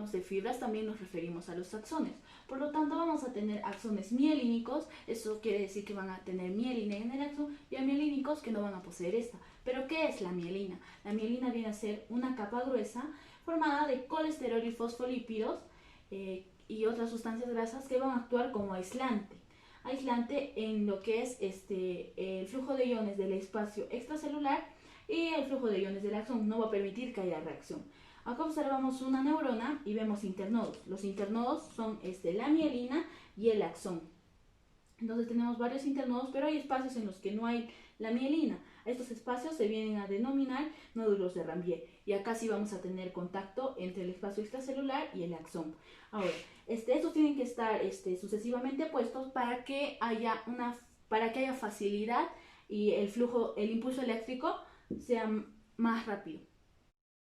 hablamos de fibras también nos referimos a los axones. Por lo tanto vamos a tener axones mielínicos, eso quiere decir que van a tener mielina en el axón, y amielínicos que no van a poseer esta. ¿Pero qué es la mielina? La mielina viene a ser una capa gruesa formada de colesterol y fosfolípidos y otras sustancias grasas que van a actuar como aislante en lo que es el flujo de iones del espacio extracelular y el flujo de iones del axón. No va a permitir que haya reacción. Acá observamos una neurona y vemos internodos. Los internodos son la mielina y el axón. Entonces tenemos varios internodos, pero hay espacios en los que no hay la mielina. Estos espacios se vienen a denominar nódulos de Ranvier. Y acá sí vamos a tener contacto entre el espacio extracelular y el axón. Ahora, estos tienen que estar sucesivamente puestos para que haya facilidad y el impulso eléctrico sea más rápido.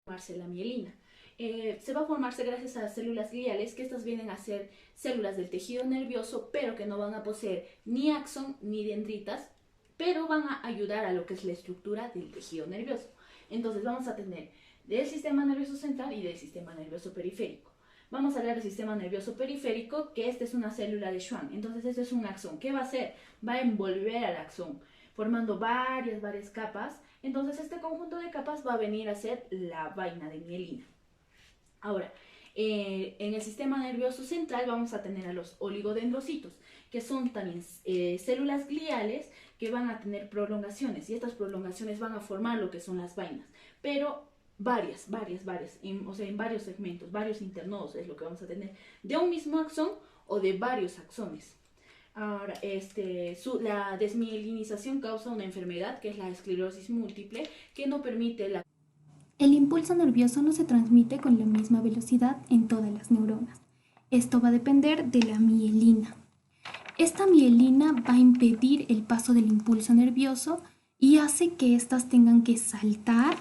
Formarse la mielina. Se va a formarse gracias a células gliales, que estas vienen a ser células del tejido nervioso, pero que no van a poseer ni axón ni dendritas, pero van a ayudar a lo que es la estructura del tejido nervioso. Entonces vamos a tener del sistema nervioso central y del sistema nervioso periférico. Vamos a hablar del sistema nervioso periférico, que esta es una célula de Schwann. Entonces este es un axón. ¿Qué va a hacer? Va a envolver al axón, formando varias capas. Entonces este conjunto de capas va a venir a ser la vaina de mielina. Ahora, en el sistema nervioso central vamos a tener a los oligodendrocitos, que son también células gliales que van a tener prolongaciones, y estas prolongaciones van a formar lo que son las vainas, pero varias, o sea, en varios segmentos, varios internodos es lo que vamos a tener, de un mismo axón o de varios axones. Ahora, la desmielinización causa una enfermedad que es la esclerosis múltiple, que no permite la... El impulso nervioso no se transmite con la misma velocidad en todas las neuronas. Esto va a depender de la mielina. Esta mielina va a impedir el paso del impulso nervioso y hace que éstas tengan que saltar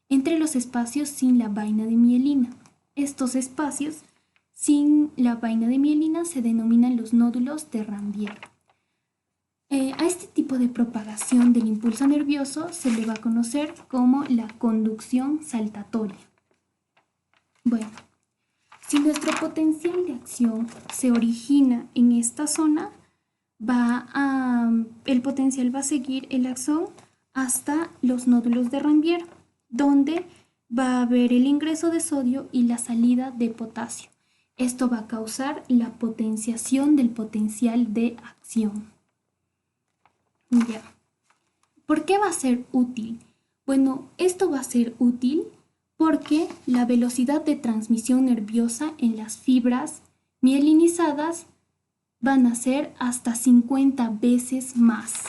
entre los espacios sin la vaina de mielina. Estos espacios sin la vaina de mielina se denominan los nódulos de Ranvier. A este tipo de propagación del impulso nervioso se le va a conocer como la conducción saltatoria. Bueno, si nuestro potencial de acción se origina en esta zona, el potencial va a seguir el axón hasta los nódulos de Ranvier, donde va a haber el ingreso de sodio y la salida de potasio. Esto va a causar la potenciación del potencial de acción. Ya. ¿Por qué va a ser útil? Bueno, esto va a ser útil porque la velocidad de transmisión nerviosa en las fibras mielinizadas van a ser hasta 50 veces más.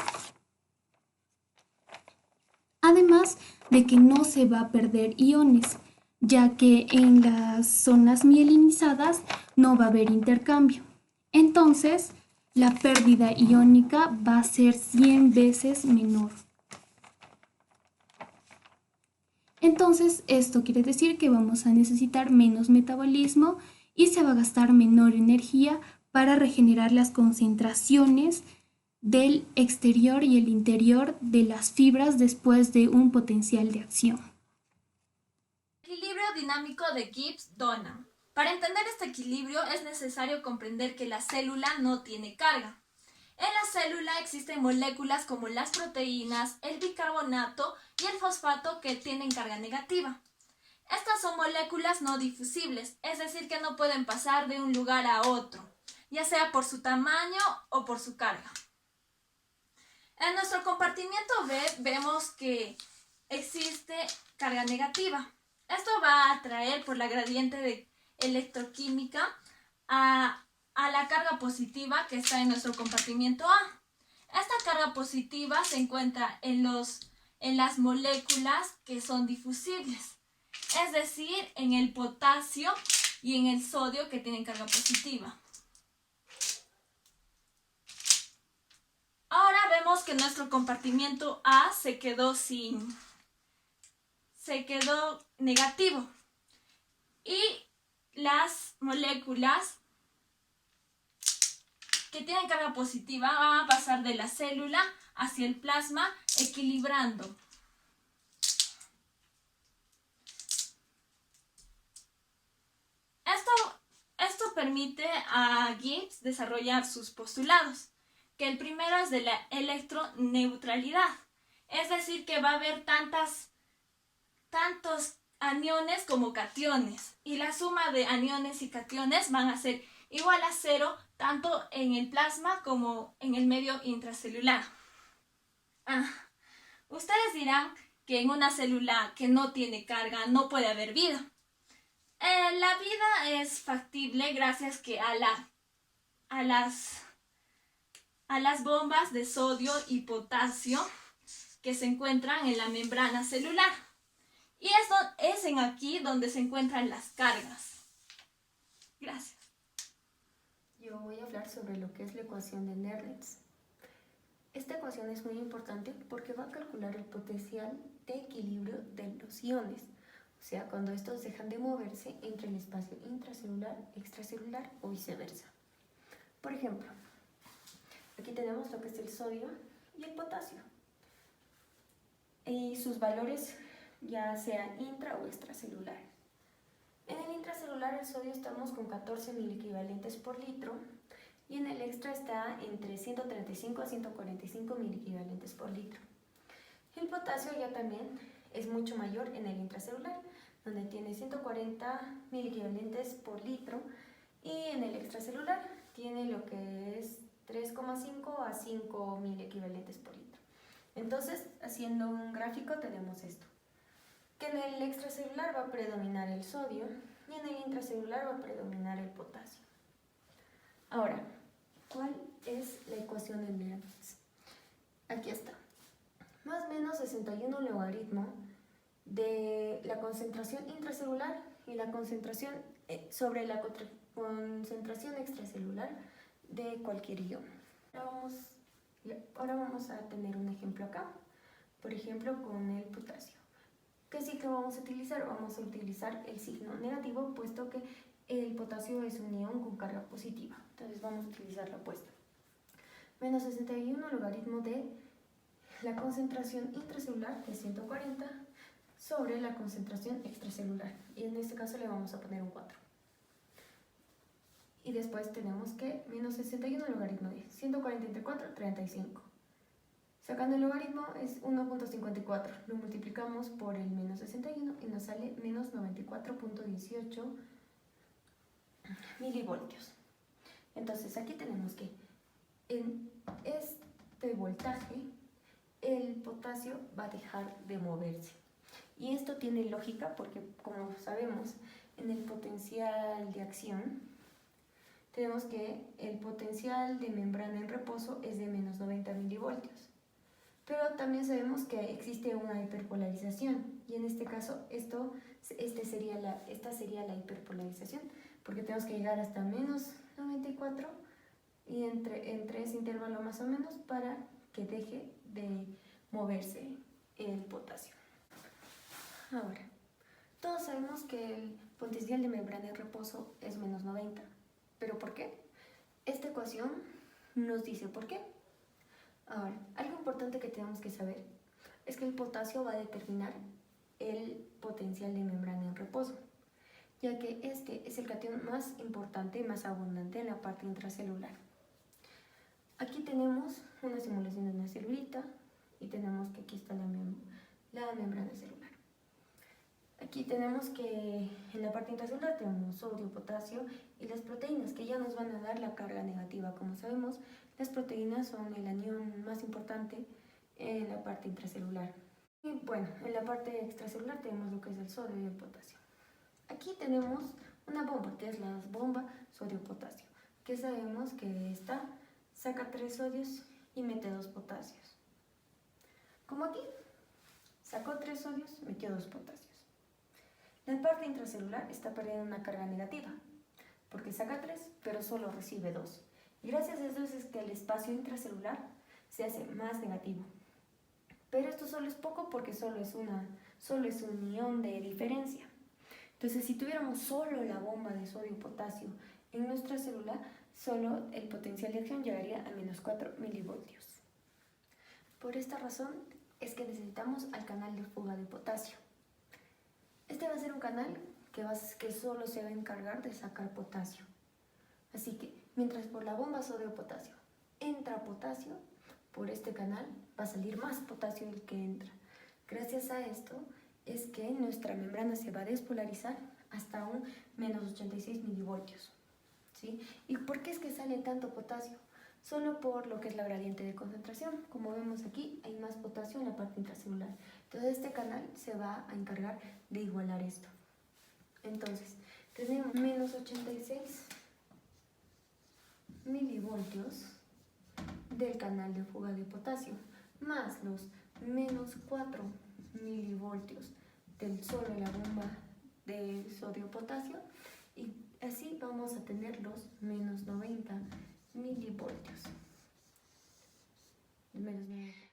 Además de que no se va a perder iones, ya que en las zonas mielinizadas no va a haber intercambio. Entonces, la pérdida iónica va a ser 100 veces menor. Entonces, esto quiere decir que vamos a necesitar menos metabolismo y se va a gastar menor energía para regenerar las concentraciones del exterior y el interior de las fibras después de un potencial de acción. Equilibrio dinámico de Gibbs-Dunham. Para entender este equilibrio es necesario comprender que la célula no tiene carga. En la célula existen moléculas como las proteínas, el bicarbonato y el fosfato que tienen carga negativa. Estas son moléculas no difusibles, es decir, que no pueden pasar de un lugar a otro, ya sea por su tamaño o por su carga. En nuestro compartimiento B vemos que existe carga negativa. Esto va a atraer por la gradiente de electroquímica a la carga positiva que está en nuestro compartimiento A. Esta carga positiva se encuentra en las moléculas que son difusibles, es decir, en el potasio y en el sodio que tienen carga positiva. Ahora vemos que nuestro compartimiento A se quedó negativo y las moléculas que tienen carga positiva van a pasar de la célula hacia el plasma equilibrando. permite a Gibbs desarrollar sus postulados, que el primero es de la electroneutralidad, es decir, que va a haber tantos aniones como cationes, y la suma de aniones y cationes van a ser igual a 0 tanto en el plasma como en el medio intracelular. Ustedes dirán que en una célula que no tiene carga no puede haber vida. La vida es factible gracias que a las bombas de sodio y potasio que se encuentran en la membrana celular. Y esto es en aquí donde se encuentran las cargas. Gracias. Yo voy a hablar sobre lo que es la ecuación de Nerlens. Esta ecuación es muy importante porque va a calcular el potencial de equilibrio de los iones, o sea, cuando estos dejan de moverse entre el espacio intracelular, extracelular o viceversa. Por ejemplo, aquí tenemos lo que es el sodio y el potasio, y sus valores ya sean intra o extracelular. En el intracelular el sodio estamos con 14 miliequivalentes por litro y en el extra está entre 135 a 145 miliequivalentes por litro. El potasio ya también es mucho mayor en el intracelular, donde tiene 140 miliequivalentes por litro, y en el extracelular tiene lo que es 3,5 a 5 miliequivalentes por litro. Entonces, haciendo un gráfico tenemos esto, que en el extracelular va a predominar el sodio y en el intracelular va a predominar el potasio. Ahora, ¿cuál es la ecuación de Nerlens? Aquí está. Más o menos 61 logaritmo de la concentración intracelular y la concentración sobre la concentración extracelular de cualquier ion. Ahora vamos a tener un ejemplo acá, por ejemplo con el potasio. ¿Qué ciclo vamos a utilizar? Vamos a utilizar el signo negativo, puesto que el potasio es un ion con carga positiva. Entonces vamos a utilizar la opuesta. Menos 61 logaritmo de la concentración intracelular de 140 sobre la concentración extracelular. Y en este caso le vamos a poner un 4. Y después tenemos que menos 61 logaritmo de 140 entre 4, 35. Sacando el logaritmo es 1.54. Lo multiplicamos por el menos 61 y nos sale menos 94.18 milivoltios. Entonces aquí tenemos que en este voltaje el potasio va a dejar de moverse. Y esto tiene lógica porque, como sabemos, en el potencial de acción tenemos que el potencial de membrana en reposo es de menos 90 milivoltios. Pero también sabemos que existe una hiperpolarización, y en este caso esta sería la hiperpolarización, porque tenemos que llegar hasta menos 94 y entre ese intervalo más o menos para que deje de moverse el potasio. Ahora, todos sabemos que el potencial de membrana en reposo es menos 90, ¿pero por qué? Esta ecuación nos dice por qué. Ahora, algo importante que tenemos que saber es que el potasio va a determinar el potencial de membrana en reposo, ya que este es el cation más importante y más abundante en la parte intracelular. Aquí tenemos una simulación de una celulita y tenemos que aquí está la membrana celular. Aquí tenemos que en la parte intracelular tenemos sodio, potasio y las proteínas, que ya nos van a dar la carga negativa. Como sabemos, las proteínas son el anión más importante en la parte intracelular. Y bueno, en la parte extracelular tenemos lo que es el sodio y el potasio. Aquí tenemos una bomba, que es la bomba sodio-potasio, que sabemos que esta saca 3 sodios y mete 2 potasios. Como aquí, sacó 3 sodios, metió 2 potasios. La parte intracelular está perdiendo una carga negativa, porque saca 3, pero solo recibe 2. Y gracias a eso es que el espacio intracelular se hace más negativo. Pero esto solo es poco porque solo es un ion de diferencia. Entonces, si tuviéramos solo la bomba de sodio-potasio en nuestra célula, solo el potencial de acción llegaría a menos 4 milivoltios. Por esta razón es que necesitamos al canal de fuga de potasio. Este va a ser un canal que solo se va a encargar de sacar potasio. Así que mientras por la bomba sodio-potasio entra potasio, por este canal va a salir más potasio del que entra. Gracias a esto es que nuestra membrana se va a despolarizar hasta un menos 86 milivoltios. ¿Sí? ¿Y por qué es que sale tanto potasio? Solo por lo que es la gradiente de concentración. Como vemos aquí, hay más potasio en la parte intracelular. Entonces este canal se va a encargar de igualar esto. Entonces, tenemos menos 86 milivoltios del canal de fuga de potasio, más los menos 4 milivoltios del solo de la bomba de sodio-potasio, y así vamos a tener los menos 90 milivoltios.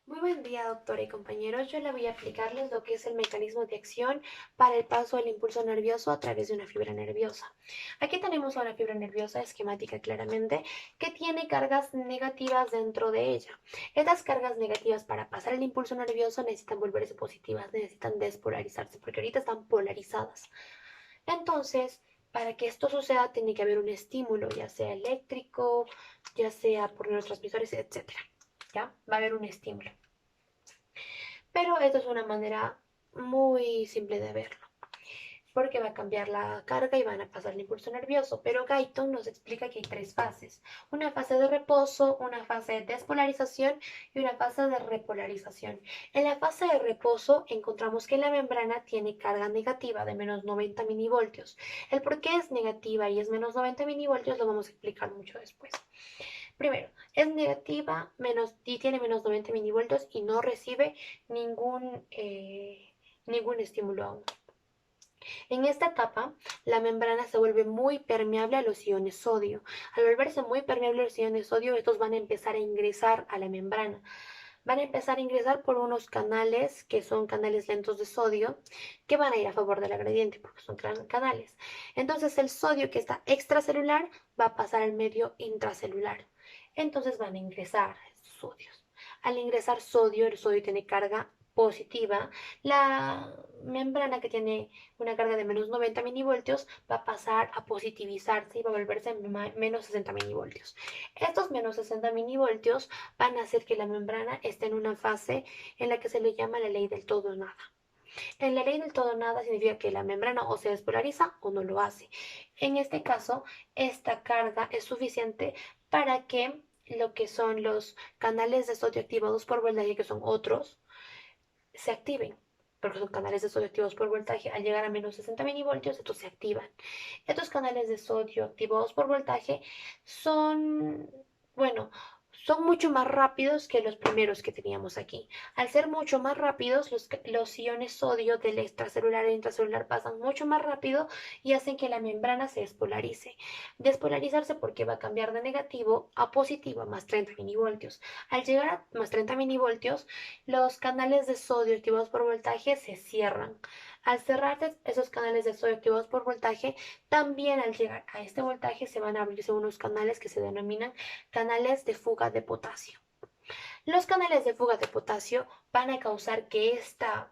Muy buen día, doctora y compañeros. Yo le voy a explicarles lo que es el mecanismo de acción para el paso del impulso nervioso a través de una fibra nerviosa. Aquí tenemos a una fibra nerviosa esquemática claramente que tiene cargas negativas dentro de ella. Estas cargas negativas para pasar el impulso nervioso necesitan volverse positivas, necesitan despolarizarse porque ahorita están polarizadas. Entonces, para que esto suceda tiene que haber un estímulo, ya sea eléctrico, ya sea por neurotransmisores, etc. ¿Ya? Va a haber un estímulo. Pero esto es una manera muy simple de verlo, porque va a cambiar la carga y van a pasar el impulso nervioso. Pero Guyton nos explica que hay tres fases: una fase de reposo, una fase de despolarización y una fase de repolarización. En la fase de reposo encontramos que la membrana tiene carga negativa de menos 90 milivoltios. El por qué es negativa y es menos 90 milivoltios lo vamos a explicar mucho después. Primero, es negativa y tiene menos 90 milivoltios y no recibe ningún estímulo aún. En esta etapa, la membrana se vuelve muy permeable a los iones sodio. Al volverse muy permeable a los iones sodio, estos van a empezar a ingresar a la membrana. Van a empezar a ingresar por unos canales que son canales lentos de sodio que van a ir a favor de la gradiente porque son canales. Entonces el sodio que está extracelular va a pasar al medio intracelular. Entonces van a ingresar estos sodios. Al ingresar sodio, el sodio tiene carga positiva. La membrana que tiene una carga de menos 90 milivoltios va a pasar a positivizarse y va a volverse menos 60 milivoltios. Estos menos 60 milivoltios van a hacer que la membrana esté en una fase en la que se le llama la ley del todo o nada. En la ley del todo o nada significa que la membrana o se despolariza o no lo hace. En este caso, esta carga es suficiente para que lo que son los canales de sodio activados por voltaje, que son otros, se activen, porque son canales de sodio activados por voltaje. Al llegar a menos 60 milivoltios, estos se activan. Estos canales de sodio activados por voltaje son mucho más rápidos que los primeros que teníamos aquí. Al ser mucho más rápidos, los iones sodio del extracelular e intracelular pasan mucho más rápido y hacen que la membrana se despolarice. Despolarizarse porque va a cambiar de negativo a positivo a más 30 milivoltios. Al llegar a más 30 milivoltios, los canales de sodio activados por voltaje se cierran. Al cerrarse esos canales de sodio activados por voltaje, también al llegar a este voltaje se van a abrirse unos canales que se denominan canales de fuga de potasio. Los canales de fuga de potasio van a causar que esta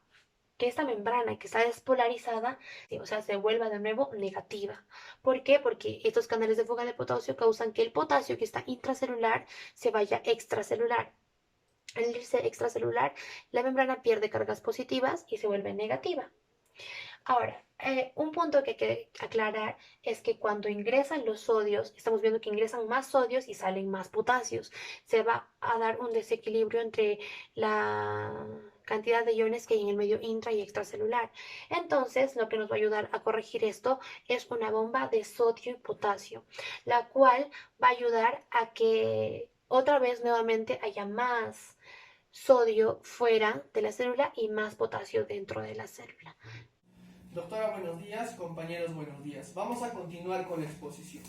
membrana que está despolarizada, o sea, se vuelva de nuevo negativa. ¿Por qué? Porque estos canales de fuga de potasio causan que el potasio que está intracelular se vaya extracelular. Al irse extracelular, la membrana pierde cargas positivas y se vuelve negativa. Ahora, un punto que hay que aclarar es que cuando ingresan los sodios, estamos viendo que ingresan más sodios y salen más potasios. Se va a dar un desequilibrio entre la cantidad de iones que hay en el medio intra y extracelular. Entonces, lo que nos va a ayudar a corregir esto es una bomba de sodio y potasio, la cual va a ayudar a que otra vez nuevamente haya más sodio fuera de la célula y más potasio dentro de la célula. Doctora, buenos días. Compañeros, buenos días. Vamos a continuar con la exposición.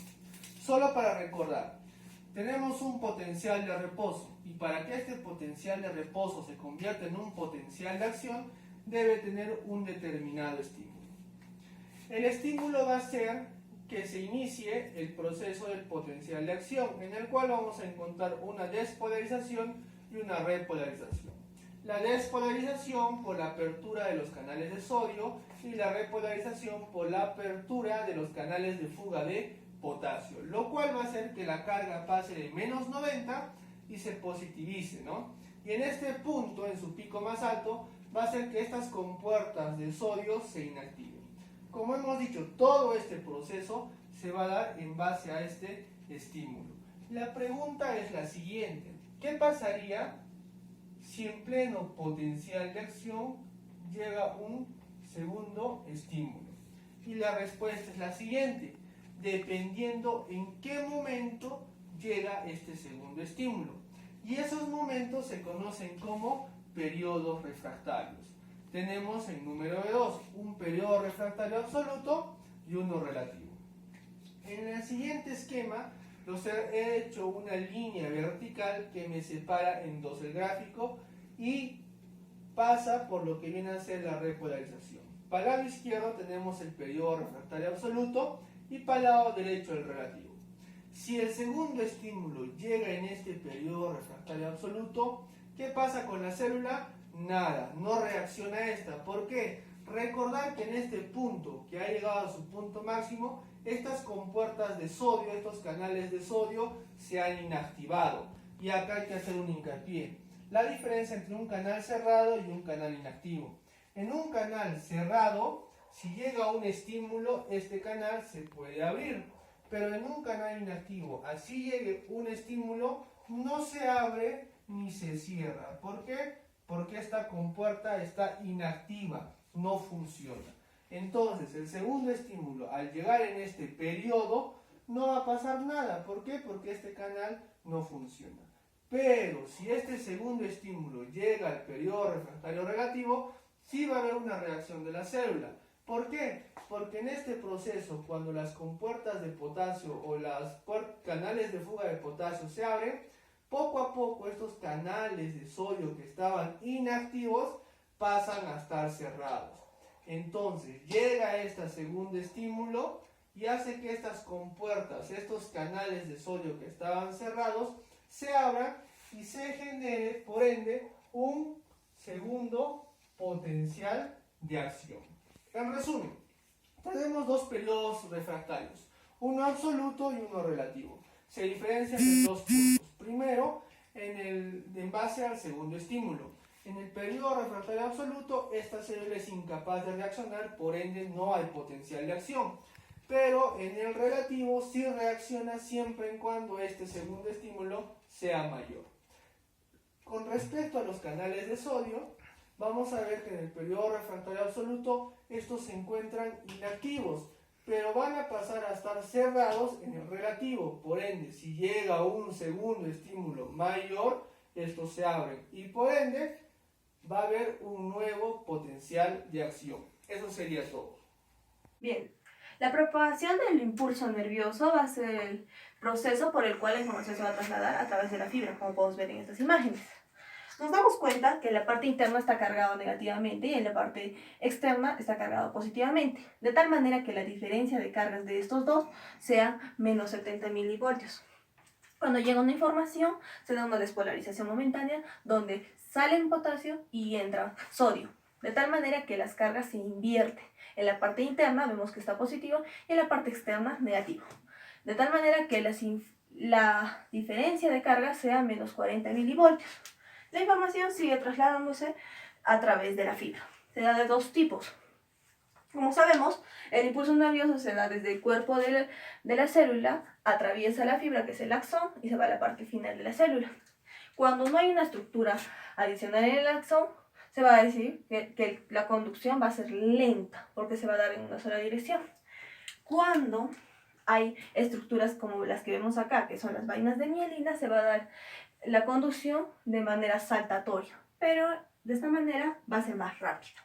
Solo para recordar, tenemos un potencial de reposo y para que este potencial de reposo se convierta en un potencial de acción, debe tener un determinado estímulo. El estímulo va a ser que se inicie el proceso del potencial de acción, en el cual vamos a encontrar una despolarización y una repolarización. La despolarización por la apertura de los canales de sodio y la repolarización por la apertura de los canales de fuga de potasio, lo cual va a hacer que la carga pase de menos 90 y se positivice, ¿no? Y en este punto, en su pico más alto, va a hacer que estas compuertas de sodio se inactiven. Como hemos dicho, todo este proceso se va a dar en base a este estímulo. La pregunta es la siguiente: ¿qué pasaría si en pleno potencial de acción llega un segundo estímulo? Y la respuesta es la siguiente: dependiendo en qué momento llega este segundo estímulo. Y esos momentos se conocen como periodos refractarios. Tenemos el número de 2, un periodo refractario absoluto y uno relativo. En el siguiente esquema los he hecho una línea vertical que me separa en dos el gráfico y pasa por lo que viene a ser la repolarización. Para el lado izquierdo tenemos el periodo refractario absoluto y para el lado derecho el relativo. Si el segundo estímulo llega en este periodo refractario absoluto, ¿qué pasa con la célula? Nada, no reacciona a esta. ¿Por qué? Recordar que en este punto, que ha llegado a su punto máximo, estas compuertas de sodio, estos canales de sodio, se han inactivado. Y acá hay que hacer un hincapié. La diferencia entre un canal cerrado y un canal inactivo. En un canal cerrado, si llega un estímulo, este canal se puede abrir. Pero en un canal inactivo, así llegue un estímulo, no se abre ni se cierra. ¿Por qué? Porque esta compuerta está inactiva, no funciona. Entonces, el segundo estímulo, al llegar en este periodo, no va a pasar nada. ¿Por qué? Porque este canal no funciona. Pero si este segundo estímulo llega al periodo refractario relativo, sí va a haber una reacción de la célula. ¿Por qué? Porque en este proceso, cuando las compuertas de potasio o los canales de fuga de potasio se abren, poco a poco estos canales de sodio que estaban inactivos pasan a estar cerrados. Entonces llega este segundo estímulo y hace que estas compuertas, estos canales de sodio que estaban cerrados, se abran y se genere, por ende, un segundo potencial de acción. En resumen, tenemos dos periodos refractarios, uno absoluto y uno relativo. Se diferencian en dos puntos. Primero, en base al segundo estímulo. En el periodo refractario absoluto, esta célula es incapaz de reaccionar, por ende no hay potencial de acción. Pero en el relativo sí reacciona siempre y cuando este segundo estímulo sea mayor. Con respecto a los canales de sodio, vamos a ver que en el periodo refractario absoluto estos se encuentran inactivos, pero van a pasar a estar cerrados en el relativo. Por ende, si llega un segundo estímulo mayor, estos se abren y por ende va a haber un nuevo potencial de acción. Eso sería todo. Bien, la propagación del impulso nervioso va a ser el proceso por el cual la información se va a trasladar a través de la fibra, como podemos ver en estas imágenes. Nos damos cuenta que la parte interna está cargada negativamente y en la parte externa está cargada positivamente, de tal manera que la diferencia de cargas de estos dos sea menos 70 milivoltios. Cuando llega una información, se da una despolarización momentánea donde sale potasio y entra sodio, de tal manera que las cargas se invierten. En la parte interna vemos que está positivo y en la parte externa negativo, de tal manera que la diferencia de carga sea menos 40 milivoltios. La información sigue trasladándose a través de la fibra. Se da de dos tipos. Como sabemos, el impulso nervioso se da desde el cuerpo de la célula, atraviesa la fibra que es el axón y se va a la parte final de la célula. Cuando no hay una estructura adicional en el axón, se va a decir que la conducción va a ser lenta porque se va a dar en una sola dirección. Cuando hay estructuras como las que vemos acá, que son las vainas de mielina, se va a dar la conducción de manera saltatoria, pero de esta manera va a ser más rápido.